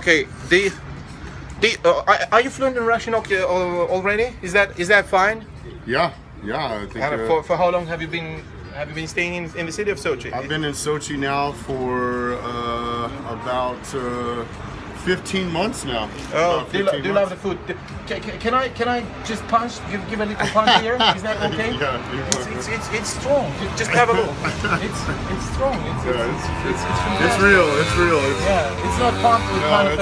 Okay. Are you fluent in Russian already? Is that fine? Yeah, I think. For how long have you been staying in the city of Sochi? I've been in Sochi now for about 15 months now. Oh, do you love the food? Can I just punch? Give a little punch here? Is that okay? Yeah. It's strong. Just have a look. It's strong. It's real. Yeah, it's not pumped with kind of.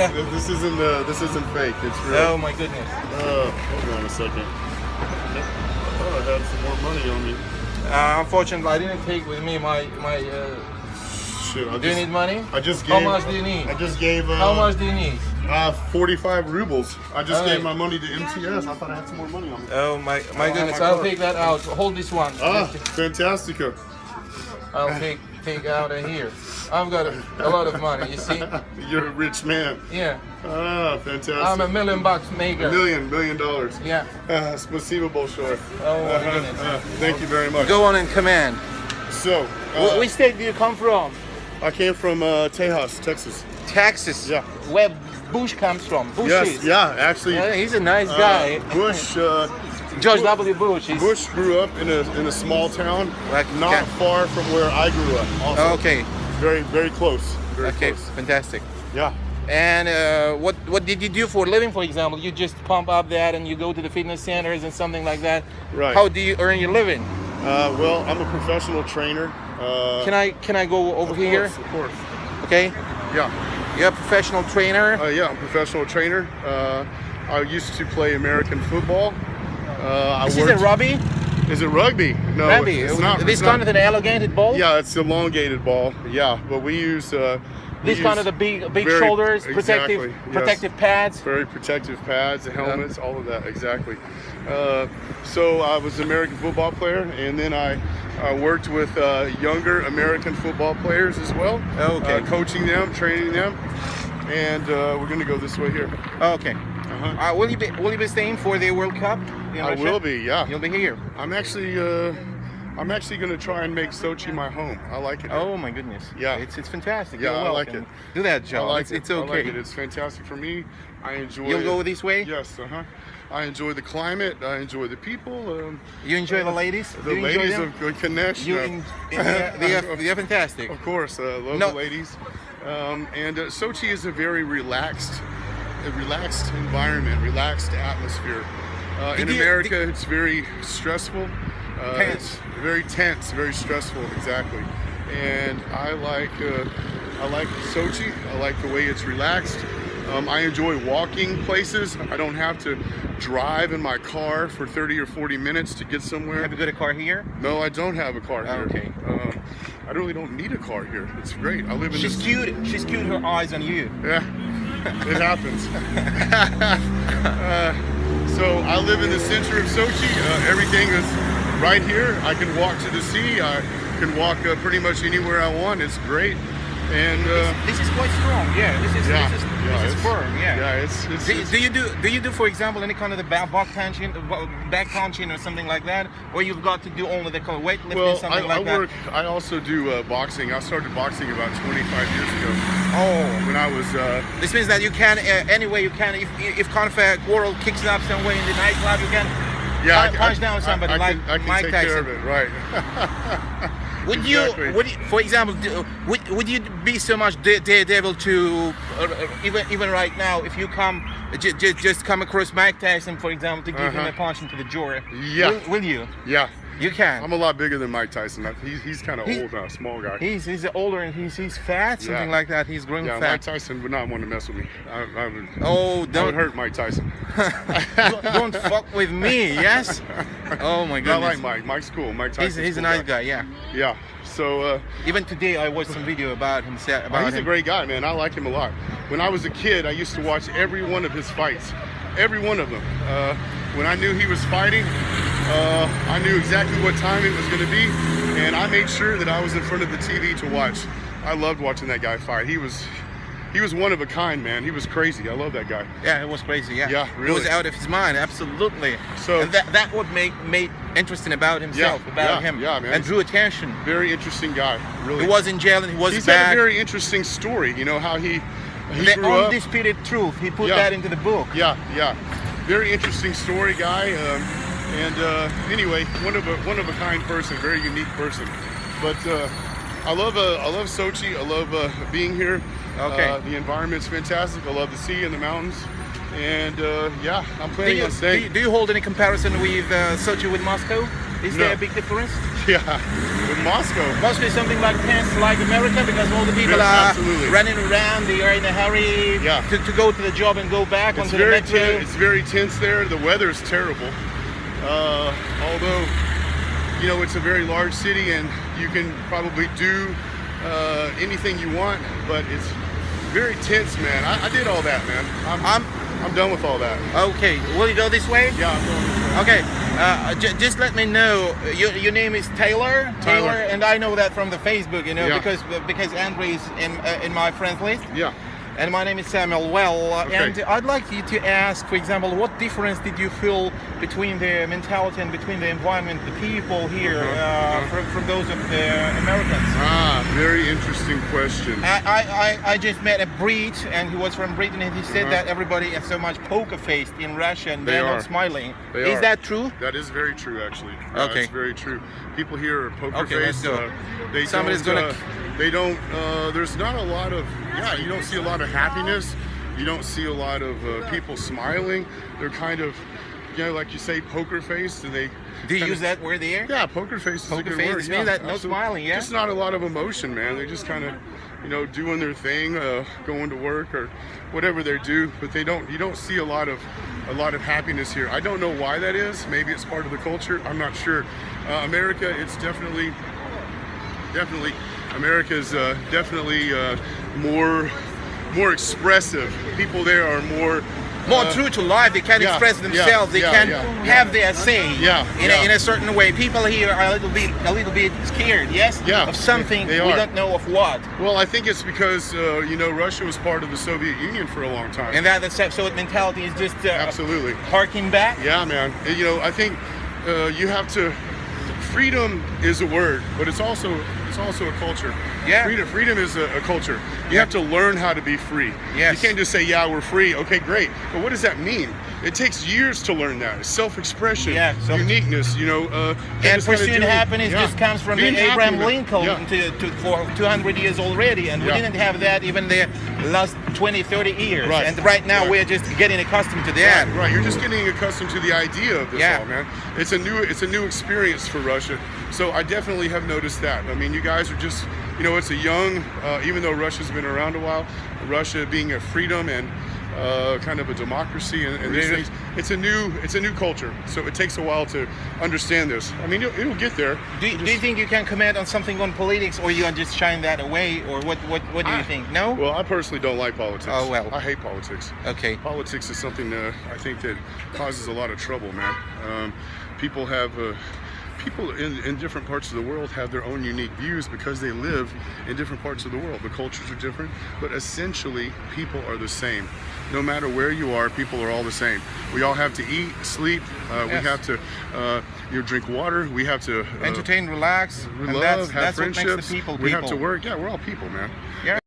This isn't fake. It's real. Oh my goodness. Hold on a second. Oh, I have some more money on me. Unfortunately, I didn't take with me my. Shit, Do you need money? I just gave. How much do you need? I just gave. How much do you need? 45 rubles. I just gave my money to MTS. I thought I had some more money on me. Oh my goodness! I'll take that out. Hold this one. Fantastica. I'll take out of here. I've got a lot of money. You see? You're a rich man. Yeah. Fantastic. I'm $1 million maker. $1 million. Yeah. Spasibo большое. Oh my goodness. Thank you very much. Go on in command. So, which state do you come from? I came from Tejas, Texas. Texas. Yeah. Where Bush comes from. Bush Yes. is. Yeah. Actually, He's a nice guy. Bush. George W. Bush. Bush grew up in a small town, not far from where I grew up. Also. Okay. Very, very close. Very close. Fantastic. Yeah. And what did you do for a living, for example? You just pump up that and you go to the fitness centers and something like that? Right. How do you earn your living? Well, I'm a professional trainer. Can I go over here? Of course. Okay. Yeah. You're a professional trainer? Yeah, I'm a professional trainer. I used to play American football. Is it rugby? Is it rugby? No, rugby. It's not. This kind of an elongated ball? Yeah, it's an elongated ball. Yeah, but we use. This kind of the big shoulders, protective pads. Very protective pads, the helmets, all of that, exactly. So I was an American football player, and then I worked with younger American football players as well. Okay. Coaching them, training them, and we're going to go this way here. Okay. Will you be staying for the World Cup? I will be. Yeah. You'll be here. I'm actually going to try and make Sochi my home. I like it. Oh my goodness. Yeah. It's fantastic. Yeah, I like it. Do that, Joe. I like it. It's okay. I like it. It's fantastic for me. I enjoy You'll it. go this way? Yes. I enjoy the climate. I enjoy the people. You enjoy the ladies? The ladies of Ganesh. They're fantastic. Of course. Love the ladies. And Sochi is a very relaxed environment, relaxed atmosphere. In America, it's very stressful. It's very tense, very stressful, exactly. And I like Sochi. I like the way it's relaxed. I enjoy walking places. I don't have to drive in my car for 30 or 40 minutes to get somewhere. Have you got a car here? No, I don't have a car here. Okay. I really don't need a car here. It's great. I live in. She's cute. She's cute. Her eyes on you. Yeah, it happens. So I live in the center of Sochi. Everything is right here. I can walk to the sea. I can walk pretty much anywhere I want. It's great. And this is quite strong. Yeah, this is firm. Yeah. Yeah, it's do you do for example any kind of the back punching or something like that, or you've got to do only the kind of weightlifting something like that? I also do boxing. I started boxing about 25 years ago. Oh, when I was. This means that you can any way you can if kind of a quarrel kicks up somewhere in the nightclub, you can punch down somebody like Mike Tyson. Take care of it, right? Would for example, would you be so much daredevil to even right now if you come just come across Mike Tyson, for example, to give him a punch into the jaw? Yeah. Will you? Yeah. You can. I'm a lot bigger than Mike Tyson. He's kind of old now, small guy. He's older and he's fat, something like that. He's growing fat. Mike Tyson would not want to mess with me. I would hurt Mike Tyson. Don't fuck with me, yes? Oh my goodness. I like Mike. Mike's cool. Mike Tyson. He's a nice guy, yeah. Yeah. So even today I watched some video about him. He's a great guy, man. I like him a lot. When I was a kid, I used to watch every one of his fights. Every one of them. When I knew he was fighting, I knew exactly what time it was going to be, and I made sure that I was in front of the TV to watch. I loved watching that guy fight. He was one of a kind, man. He was crazy. I love that guy. Yeah, it was crazy. Yeah, yeah, really. He was out of his mind, absolutely. So and that what made interesting about himself, him, man. And drew attention. Very interesting guy, really. He was in jail and he was He's back. had a very interesting story. You know how he The grew up. undisputed truth. He put Yeah. that into the book. Yeah, yeah. Very interesting story, guy. Anyway, one of a kind person, very unique person. But I love Sochi. I love being here. Okay. The environment's fantastic. I love the sea and the mountains. And yeah, I'm planning on staying. Do you hold any comparison with Sochi with Moscow? Is No. there a big difference? Yeah, with Moscow. Moscow is something like tense, like America, because all the people Yeah, are absolutely. running around. They are in a hurry Yeah. to go to the job and go back It's onto the very metro. it's very tense there. The weather's terrible. Although, you know, it's a very large city and you can probably do anything you want, but it's very tense, man. I did all that, man. I'm done with all that. Okay, will you go this way? Yeah, I'm going this way. Okay, just let me know. Your name is Tylor. Tylor. And I know that from the Facebook, you know, Yeah. because Andre is in my friends list. Yeah. And my name is Samuel. Well, Okay. and I'd like you to ask, for example, what difference did you feel between the mentality and between the environment, the people here, from those of the Americans? Very interesting question. I just met a Brit, and he was from Britain, and he said Uh-huh. that everybody is so much poker-faced in Russia, and they're They not are. smiling. They Is are. that true? That is very true, actually. Okay. It's very true. People here are poker Okay, let's faced. go. They Somebody's don't. gonna- They don't. There's not a lot of. Yeah, you don't see a lot of happiness. You don't see a lot of people smiling. They're kind of, you know, like you say, poker faced, and they. Do you kinda- use that word there? Yeah, poker face is a Poker good face, word. it means that no absolutely. smiling, yeah? Just not a lot of emotion, man. They're just kind of, you know, doing their thing, going to work or whatever they do. But they don't. You don't see a lot of happiness here. I don't know why that is. Maybe it's part of the culture. I'm not sure. America, it's definitely. America's definitely more expressive. People there are more. True to life, they can yeah, express themselves, they yeah, can yeah, have their say Yeah, in a certain way. People here are a little bit scared, yes? Yeah, of something they we are. don't know of what. Well, I think it's because you know, Russia was part of the Soviet Union for a long time. And that the Soviet mentality is just Absolutely. harking back. Yeah, man. You know, I think you have to. Freedom is a word, but it's also a culture. Yeah. Freedom is a culture. You have to learn how to be free. Yes. You can't just say, yeah, we're free. Okay, great. But what does that mean? It takes years to learn that. Self-expression, Yeah, uniqueness, you know. And just kinda pursuing doing- happiness yeah. just comes from Being happy, Abraham man. Lincoln Yeah. for 200 years already, and we Yeah. didn't have that even the last 20, 30 years. Right. And right now Right. we're just getting accustomed to that. Right. You're just getting accustomed to the idea of this Yeah. all, man. It's a new experience for Russia. So I definitely have noticed that. I mean, you guys are just, you know, it's a young, even though Russia's been around a while, Russia being a freedom and kind of a democracy and these things, it's a new culture. So it takes a while to understand this. I mean, it'll get there. Do you think you can comment on something on politics, or you are just shying that away, or what do you think? No? Well, I personally don't like politics. Oh, well. I hate politics. Okay. Politics is something I think that causes a lot of trouble, man. People have. People in different parts of the world have their own unique views because they live in different parts of the world. The cultures are different, but essentially people are the same. No matter where you are, people are all the same. We all have to eat, sleep. We Yes. have to drink water. We have to Entertain, relax, and love, that's have what makes friendships. the people We have to people. work. Yeah, we're all people, man. Yeah.